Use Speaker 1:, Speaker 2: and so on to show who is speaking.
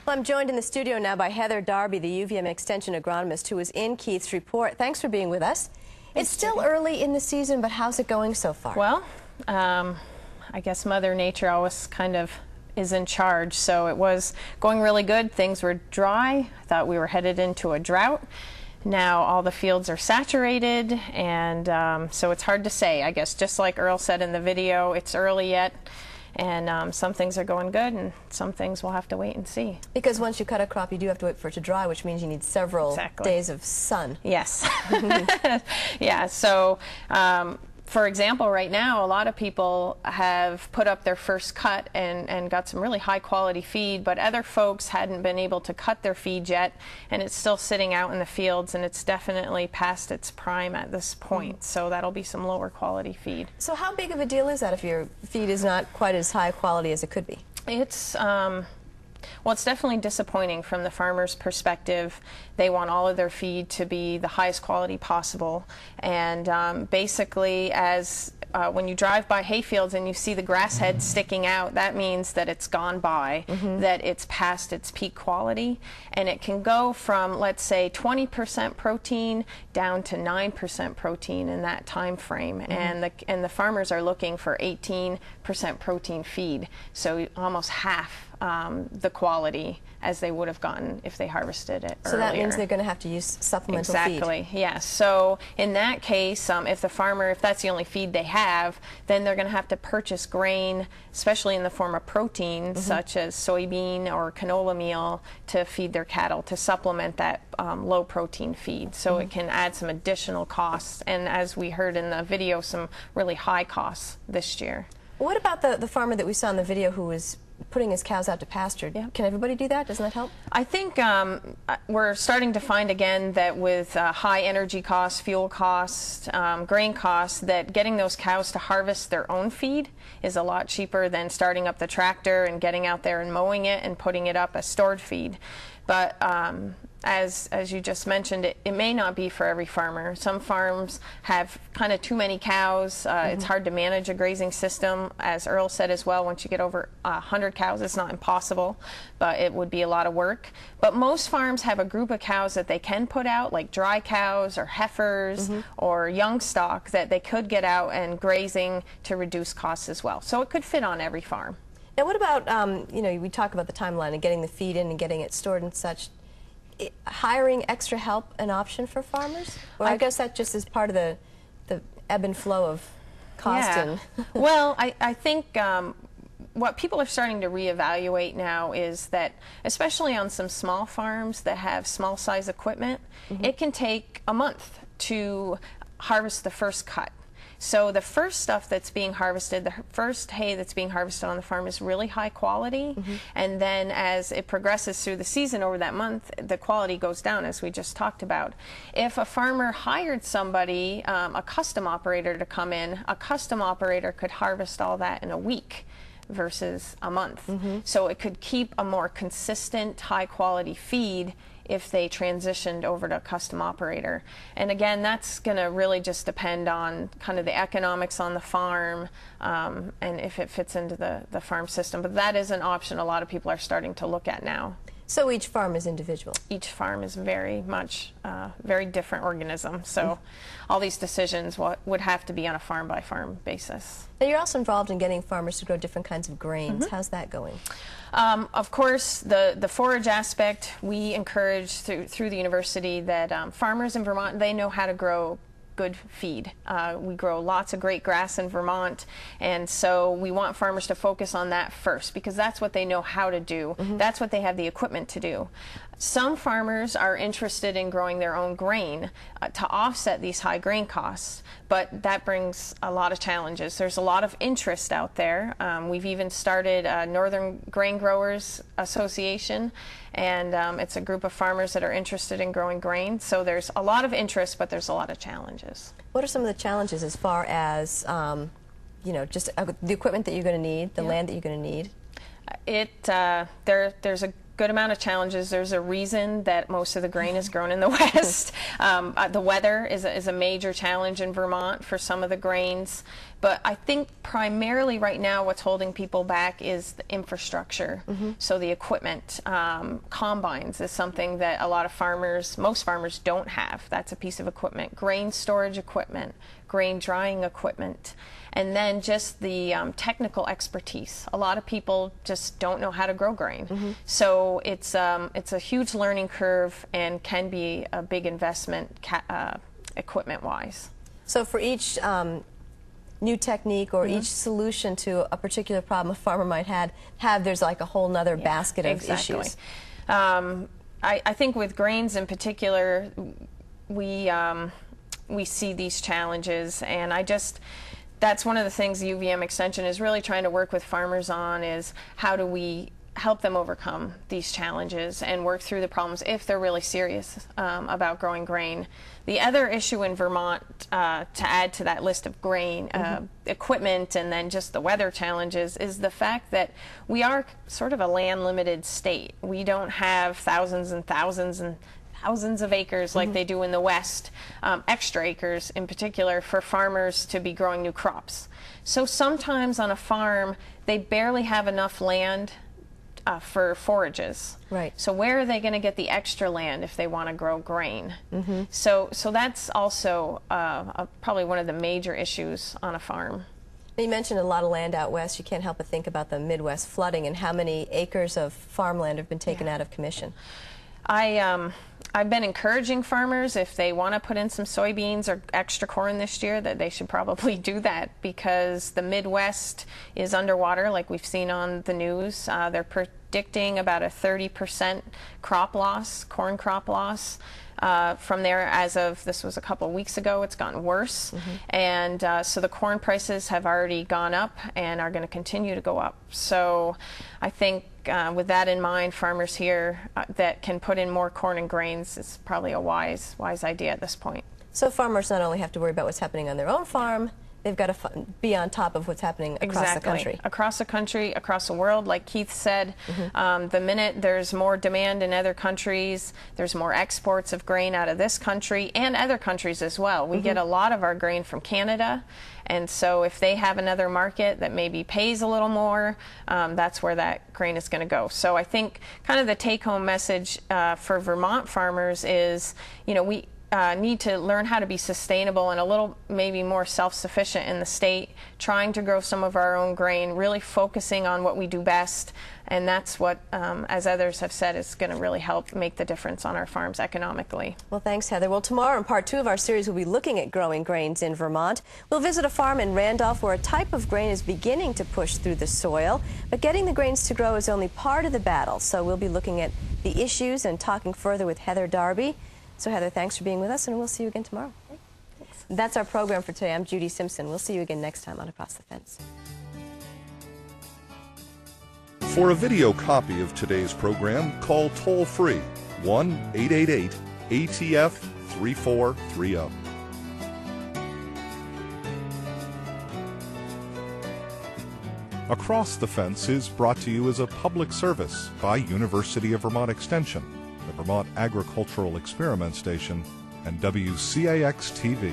Speaker 1: Well, I'm joined in the studio now by Heather Darby, the UVM Extension agronomist, who is in Keith's report. Thanks for being with us. It's still early in the season, but how's it going so far?
Speaker 2: Well, I guess Mother Nature always kind of is in charge, so it was going really good. Things were dry. I thought we were headed into a drought. Now all the fields are saturated, and so it's hard to say. I guess just like Earl said in the video, it's early yet, and some things are going good, and some things we'll have to wait and see.
Speaker 1: Because once you cut a crop, you do have to wait for it to dry, which means you need several days of sun.
Speaker 2: Yes. Yeah, so for example, right now, a lot of people have put up their first cut and got some really high quality feed, but other folks hadn't been able to cut their feed yet, and it's still sitting out in the fields, and it's definitely past its prime at this point. So that'll be some lower quality feed.
Speaker 1: So how big of a deal is that if your feed is not quite as high quality as it could be?
Speaker 2: It's well, it's definitely disappointing from the farmer's perspective. They want all of their feed to be the highest quality possible, and basically, as when you drive by hayfields and you see the grass head sticking out, that means that it's gone by, that it's past its peak quality, and it can go from, let's say, 20% protein down to 9% protein in that time frame, and the farmers are looking for 18% protein feed, so almost half the quality as they would have gotten if they harvested it earlier.
Speaker 1: So that means they're going to have to use supplemental feed.
Speaker 2: Exactly, yes. So in that case, if the farmer, if that's the only feed they have, then they're going to have to purchase grain, especially in the form of protein, such as soybean or canola meal, to feed their cattle, to supplement that low protein feed. So it can add some additional costs, and as we heard in the video, some really high costs this year.
Speaker 1: What about the farmer that we saw in the video who was putting his cows out to pasture?
Speaker 2: Yeah.
Speaker 1: Can everybody do that? Doesn't that help?
Speaker 2: I think we're starting to find again that with high energy costs, fuel costs, grain costs, that getting those cows to harvest their own feed is a lot cheaper than starting up the tractor and getting out there and mowing it and putting it up as stored feed. But as you just mentioned, it may not be for every farmer. Some farms have kind of too many cows. It's hard to manage a grazing system. As Earl said as well, once you get over 100 cows, it's not impossible, but it would be a lot of work. But most farms have a group of cows that they can put out, like dry cows or heifers or young stock, that they could get out and grazing to reduce costs as well. So it could fit on every farm.
Speaker 1: Now what about, you know, we talk about the timeline and getting the feed in and getting it stored and such. Hiring extra help an option for farmers? Or I guess that just is part of the ebb and flow of cost.
Speaker 2: Yeah. Well, I think what people are starting to reevaluate now is that, especially on some small farms that have small size equipment, it can take a month to harvest the first cut. So the first stuff that's being harvested, the first hay that's being harvested on the farm, is really high quality, and then as it progresses through the season over that month, the quality goes down, as we just talked about. If a farmer hired somebody, a custom operator, to come in, a custom operator could harvest all that in a week versus a month. So it could keep a more consistent, high quality feed if they transitioned over to a custom operator. And again, that's going to really just depend on kind of the economics on the farm, and if it fits into the farm system. But that is an option a lot of people are starting to look at now.
Speaker 1: So each farm is individual?
Speaker 2: Each farm is very much very different organism. So all these decisions would have to be on a farm-by-farm basis.
Speaker 1: Now you're also involved in getting farmers to grow different kinds of grains. How's that going?
Speaker 2: Of course, the forage aspect, we encourage through the university that farmers in Vermont, they know how to grow good feed. We grow lots of great grass in Vermont, and so we want farmers to focus on that first, because that's what they know how to do. That's what they have the equipment to do. Some farmers are interested in growing their own grain to offset these high grain costs, but that brings a lot of challenges. There's a lot of interest out there. We've even started a Northern Grain Growers Association, and it's a group of farmers that are interested in growing grain. So there's a lot of interest, but there's a lot of challenges.
Speaker 1: What are some of the challenges as far as, you know, just the equipment that you're going to need, the land that you're going to need?
Speaker 2: There's a good amount of challenges. There's a reason that most of the grain is grown in the West. The weather is a major challenge in Vermont for some of the grains. But I think primarily right now what's holding people back is the infrastructure. So the equipment, combines is something that a lot of farmers, most farmers don't have. That's a piece of equipment. Grain storage equipment, grain drying equipment, and then just the technical expertise. A lot of people just don't know how to grow grain. So it's a huge learning curve and can be a big investment equipment-wise.
Speaker 1: So for each new technique or each solution to a particular problem a farmer might have, there's like a whole nother basket of issues.
Speaker 2: I think with grains in particular, we see these challenges, and that's one of the things the UVM Extension is really trying to work with farmers on, is how do we help them overcome these challenges and work through the problems if they're really serious about growing grain. The other issue in Vermont, to add to that list of grain, equipment, and then just the weather challenges, is the fact that we are sort of a land-limited state. We don't have thousands and thousands and thousands of acres like they do in the West, extra acres in particular, for farmers to be growing new crops. So sometimes on a farm, they barely have enough land for forages.
Speaker 1: Right.
Speaker 2: So where are they going to get the extra land if they want to grow grain? So that's also probably one of the major issues on a farm.
Speaker 1: You mentioned a lot of land out west. You can't help but think about the Midwest flooding and how many acres of farmland have been taken out of commission.
Speaker 2: I've been encouraging farmers, if they want to put in some soybeans or extra corn this year, that they should probably do that, because the Midwest is underwater, like we've seen on the news. They're predicting about a 30% crop loss, corn crop loss. From there, as of, this was a couple of weeks ago, it's gotten worse. And so the corn prices have already gone up and are going to continue to go up. So I think with that in mind, farmers here that can put in more corn and grains is probably a wise idea at this point.
Speaker 1: So farmers not only have to worry about what's happening on their own farm, they've got to be on top of what's happening across the country.
Speaker 2: Across the country, across the world. Like Keith said, the minute there's more demand in other countries, there's more exports of grain out of this country and other countries as well. We get a lot of our grain from Canada, and so if they have another market that maybe pays a little more, that's where that grain is going to go. So I think kind of the take-home message for Vermont farmers is, we need to learn how to be sustainable and a little maybe more self-sufficient in the state, trying to grow some of our own grain, really focusing on what we do best, and that's what, as others have said, is going to really help make the difference on our farms economically.
Speaker 1: Well, thanks, Heather. Well, tomorrow in part 2 of our series, we'll be looking at growing grains in Vermont. We'll visit a farm in Randolph where a type of grain is beginning to push through the soil, but getting the grains to grow is only part of the battle. So we'll be looking at the issues and talking further with Heather Darby. So Heather, thanks for being with us, and we'll see you again tomorrow. Thanks. That's our program for today. I'm Judy Simpson. We'll see you again next time on Across the Fence.
Speaker 3: For a video copy of today's program, call toll-free 1-888-ATF-3430. Across the Fence is brought to you as a public service by University of Vermont Extension, the Vermont Agricultural Experiment Station, and WCAX-TV.